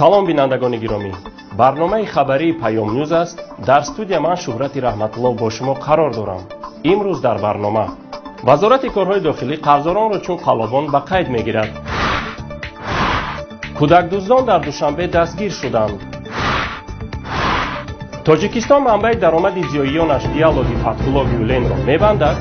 салом бинандагони гиромӣ, барномаи хабарии Паём Ньюз аст. дар студия ман Шуҳрати Раҳматулло бо шумо қарор дорам. имрӯз дар барнома вазорати корҳои дохилӣ қарздоронро чун қалобон ба қайд мегирад. кӯдакдуздон дар душанбе дастгир шуданд. тоҷикистон манбаи даромади зиёиёнаш диалоги Фатҳулло Гюленро мебандад.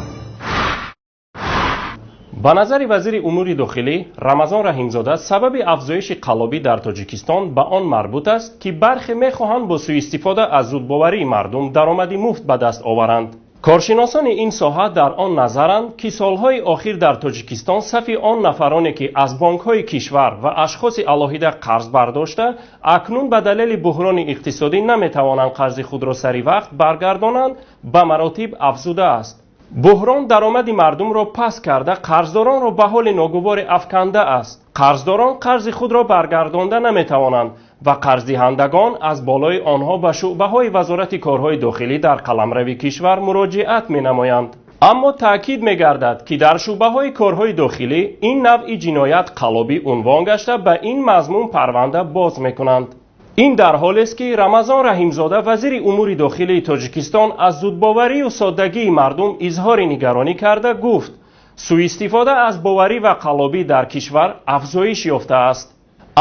ба назари вазири умури дохилӣ Рамазон Раҳимзода сабаби афзоиши қаллобӣ дар Тоҷикистон ба он марбут аст, ки бархе мехоҳанд бо суистифода аз зудбоварии мардум даромади муфт ба даст оваранд. коршиносони ин соҳа дар он назаранд, ки солҳои охир дар Тоҷикистон сафи он нафароне, ки аз бонкҳои кишвар ва ашхоси алоҳида қарз бардошта, акнун ба далели буҳрони иқтисодӣ наметавонанд қарзи худро сари вақт баргардонанд, ба маротиб афзуда аст. буҳрон даромади мардумро паст карда, қарздоронро ба ҳоли ногуворе афканда аст. қарздорон қарзи худро баргардонда наметавонанд ва қарздиҳандагон аз болои онҳо ба шуъбаҳои вазорати корҳои дохилӣ дар қаламрави кишвар муроҷиат менамоянд. аммо таъкид мегардад, ки дар шуъбаҳои корҳои дохилӣ ин навъи ҷиноят қаллобӣ унвон гашта ба ин мазмун парванда боз мекунанд. ин дар ҳолест, ки Рамазон Раҳимзода вазири умури дохилии Тоҷикистон аз зудбоварию соддагии мардум изҳори нигаронӣ карда гуфт: суистифода аз боварӣ ва қаллобӣ дар кишвар афзоиш ёфтааст.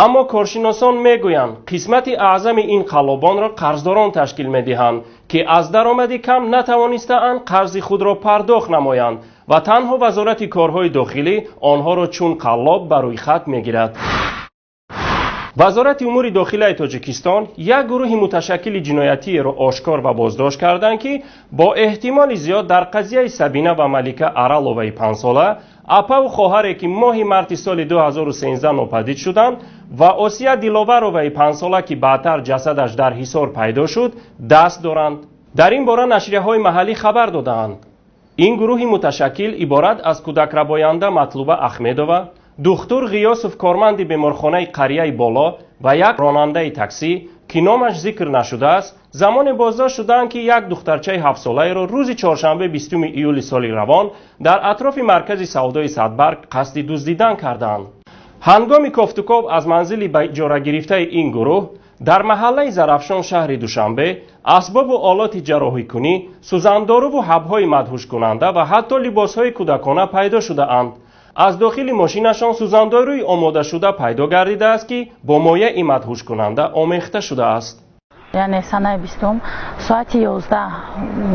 аммо коршиносон мегӯянд, қисмати аъзами ин қаллобонро қарздорон ташкил медиҳанд, ки аз даромади кам натавонистаанд қарзи худро пардохт намоянд ва танҳо вазорати корҳои дохилӣ онҳоро чун қаллоб ба рӯйхат мегирад. вазорати умури дохилаи Тоҷикистон як гурӯҳи муташаккили ҷиноятиеро ошкор ва боздошт карданд, ки бо эҳтимоли зиёд дар қазияи Сабина ва Малика Араловаи 5 сола, апаву хоҳаре, ки моҳи марти соли 2013 нопадид шуданд, ва Осия Диловароваи 5 сола, ки баъдтар ҷасадаш дар Ҳисор пайдо шуд, даст доранд. дар ин бора нашрияҳои маҳаллӣ хабар додаанд. ин гурӯҳи муташаккил иборат аз кӯдакрабоянда Матлуба Ахмедова, духтур Ғиёсов корманди беморхонаи қарияи боло ва як ронандаи таксӣ, ки номаш зикр нашудааст, замоне боздошт шуданд, ки як духтарчаи 7-солаеро рӯзи чоршанбе 20 июли соли равон дар атрофи маркази савдои Садбарг қасди дуздидан карданд. ҳангоми кофтуков аз манзили ба иҷора гирифтаи ин гурӯҳ дар маҳаллаи Зарафшон шаҳри Душанбе асбобу олоти ҷарроҳикунӣ, сӯзандоруву ҳабҳои мадҳушкунанда ва ҳатто либосҳои кӯдакона пайдо шудаанд. аз дохили мошинашон сӯзандорӯи омодашуда пайдо гардидааст, ки бо мояи мадҳушкунанда омехта шудааст. яъне санаи 20 соати 11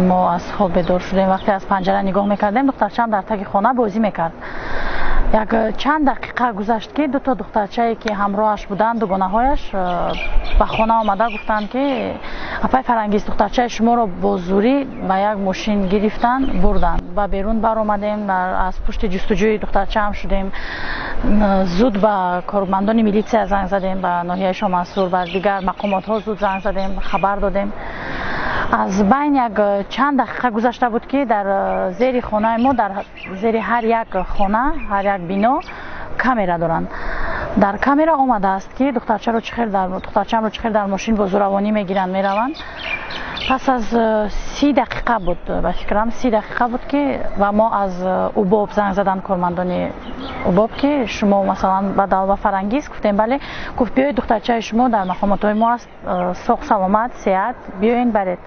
мо аз хоб бедор шудем. вақте аз панҷара нигоҳ мекардем, духтарчаам дар таги хона бозӣ мекард. як чанд дақиқа гузашт, ки ду то духтарчае, ки ҳамроҳаш буданд, дугонаҳояш ба хона омада гуфтанд, ки апай Фарангиз, духтарчаи шуморо бо зурӣ ба як мошин гирифтанд, бурданд. ба берун баромадем, аз пушти ҷустуҷӯи духтарчаам шудем. зуд ба кормандони милитсия занг задем, ба ноҳияи Шоҳ Мансур, ба дигар мақомотҳо зуд занг задем, хабар додем. аз байн як чанд дақиқа гузашта буд, ки дар зери хонаи мо, дар зери ҳар як хона, ҳар як бино камера доранд. дар камера омадааст, ки духтарчаамро чӣ хел дар мошин бо зӯравонӣ мегиранд, мераванд. пас аз 30 дақиқа буд, ба фикрам 30 дақиқа буд, ки ва мо аз убоб занг заданд, кормандони убоб, ки шумо масалан ба Далба Фарангиз, гуфтем бале, гуфт биёед, духтарчаи шумо дар мақомотҳои мо аст, соғ саломат, сеҳат, биёин баред.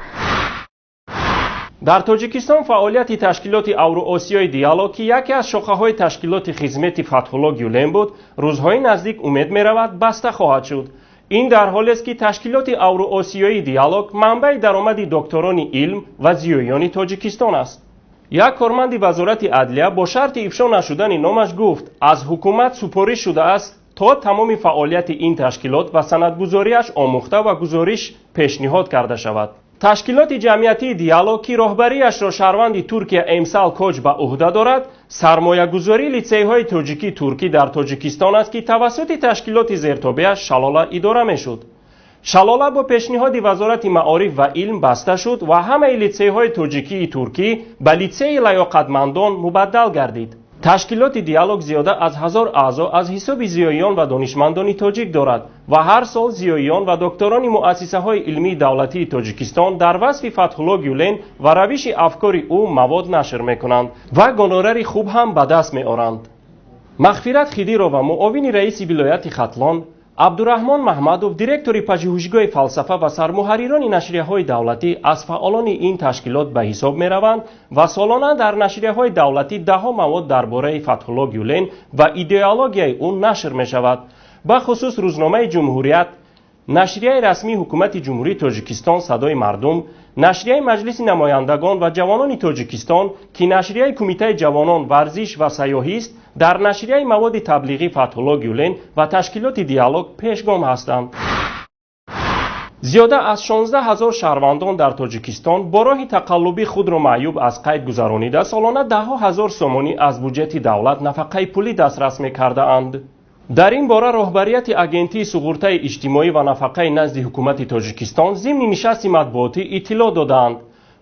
дар Тоҷикистон фаъолияти ташкилоти Авроосиёи диалог, ки яке аз шохаҳои ташкилоти хизмати Фатҳулло Гюлен буд, рӯзҳои наздик умед меравад баста хоҳад шуд. ин дар ҳолест, ки ташкилоти Авроосиёи диалог манбаи даромади докторони илм ва зиёиёни Тоҷикистон аст. як корманди вазорати адлия бо шарти ифшо нашудани номаш гуфт: аз ҳукумат супориш шудааст то тамоми фаъолияти ин ташкилот ва санадгузориаш омӯхта ва гузориш пешниҳод карда шавад. ташкилоти ҷамъиятии диалог, ки роҳбариашро шаҳрванди Туркия Эмсал Коч ба уҳда дорад, сармоягузории литсейҳои тоҷикӣ туркӣ дар Тоҷикистон аст, ки тавассути ташкилоти зертобеаш Шалола идора мешуд. Шалола бо пешниҳоди вазорати маориф ва илм баста шуд ва ҳамаи литсейҳои тоҷикии туркӣ ба литсеи лаёқатмандон мубаддал гардид. ташкилоти диалог зиёда аз 1000 аъзо аз ҳисоби зиёиён ва донишмандони тоҷик дорад ва ҳар сол зиёиён ва докторони муассисаҳои илмии давлатии Тоҷикистон дар васфи Фатҳулло Гюлен ва равиши афкори ӯ мавод нашр мекунанд ва гонорари хуб ҳам ба даст меоранд. мағфират Хидирова, муовини раиси вилояти Хатлон, عبدالرحمن محمدов директори пажӯҳишгоҳи фалсафа ва сармуҳаррирони нашрияҳои давлатӣ аз фаъолони ин ташкилот ба ҳисоб мераванд ва солона дар нашрияҳои давлатӣ даҳо мавод дар бораи Фатҳулло Гюлен ва идеологияи ӯ нашр мешавад. бахусус рӯзномаи ҷумҳурият, нашрияи расмии ҳукумати ҷумҳурии Тоҷикистон Садои мардум, нашрияи маҷлиси намояндагон ва ҷавонони Тоҷикистон ки нашрияи кумитаи ҷавонон, варзиш ва сайёҳист, дар нашрияи маводи таблиғи Фатҳулло Гюлен ва ташкилоти диалог пешгом ҳастанд. зиёда аз 16 000 шаҳрвандон дар Тоҷикистон бо роҳи тақаллуби худро маъюб аз қайд гузаронида солона даҳҳо ҳазор сомонӣ аз буҷети давлат нафақаи пулӣ дастрас мекардаанд. дар ин бора роҳбарияти агентии суғуртаи иҷтимоӣ ва нафақаи назди ҳукумати Тоҷикистон зимни нишасти матбуотӣ иттилоъ доданд.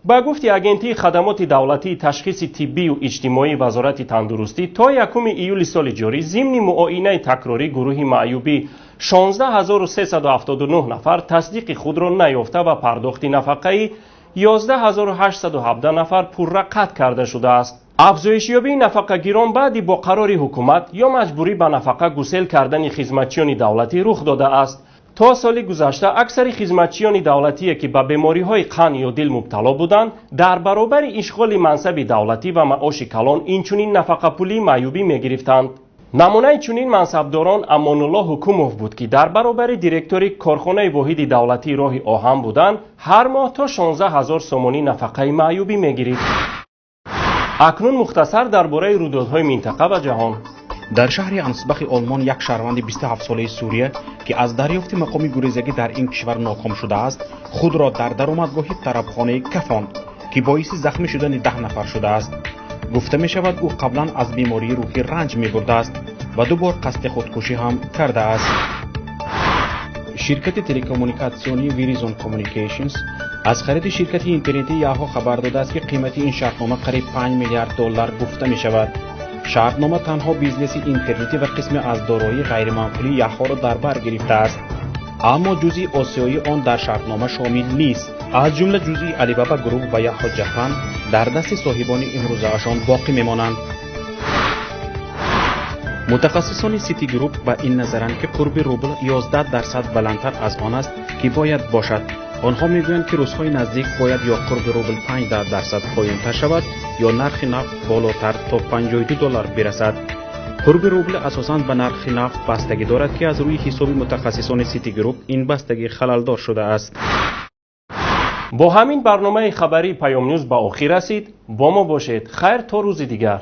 ба гуфти агентии хадамоти давлатии ташхиси тиббию иҷтимоии вазорати тандурустӣ то 1 июли соли ҷорӣ зимни муоинаи такрорӣ гурӯҳи маъюби 16379 нафар тасдиқи худро наёфта ва пардохти нафақаи 11817 нафар пурра қатъ карда шудааст. афзоишёбии нафақагирон баъди бо қарори ҳукумат ё маҷбурӣ ба нафақа гусел кардани хизматчиёни давлатӣ рух додааст. то соли гузашта аксари хизматчиёни давлатие ки ба бемориҳои қан ё дил мубтало буданд дар баробари ишғоли мансаби давлатӣ ва маоши калон инчунин нафақапулии маъюбӣ мегирифтанд. намунаи чунин мансабдорон Амонулло Ҳукумов буд ки дар баробари директори корхонаи воҳиди давлатии роҳи оҳан буданд ҳар моҳ то 16 000 сомонӣ нафақаи маъюбӣ мегирифт. акнун мухтасар дар бораи рӯйдодҳои минтақа ва ҷаҳон. дар шаҳри Ансбахи Олмон як шаҳрванди 27 солаи Сурия ки аз дарёфти мақоми гурезагӣ дар ин кишвар ноком шудааст, худро дар даромадгоҳи тарабхонаи кафонд ки боиси захмӣ шудани 10 нафар шудааст. гуфта мешавад ӯ қаблан аз бемории рӯҳӣ ранҷ мебурдааст ва ду бор қасди худкушӣ ҳам кардааст. ширкати телекоммуникатсионии Verizon Communications аз хариди ширкати интернети Yahoo хабар додааст ки қимати ин шартнома қариб $5 миллиард гуфта мешавад. шартнома танҳо бизнеси интернетӣ ва қисме аз дороии ғайриманқулии Yahoo-ро дар бар гирифтааст, аммо ҷузъи осиёи он дар шартнома шомил нест. аз ҷумла ҷузъи Alibaba Group ва Yahoo Japan дар дасти соҳибони имрӯзаашон боқӣ мемонанд. мутахассисони City Group ба ин назаранд ки қурби рубл 11% баландтар аз он аст ки бояд бошад. онҳо мегӯянд ки рӯзҳои наздик бояд ё қурби рубл 5% поинтар шавад ё нархи нафт болотар то $52 бирасад. қурби рубл асосан ба нархи нафт бастагӣ дорад ки аз рӯи ҳисоби мутахассисони City Group ин бастагӣ халалдор шудааст. бо ҳамин барномаи хабарии Паёмнюз ба охир расид. бо мо бошед. хайр то рӯзи дигар.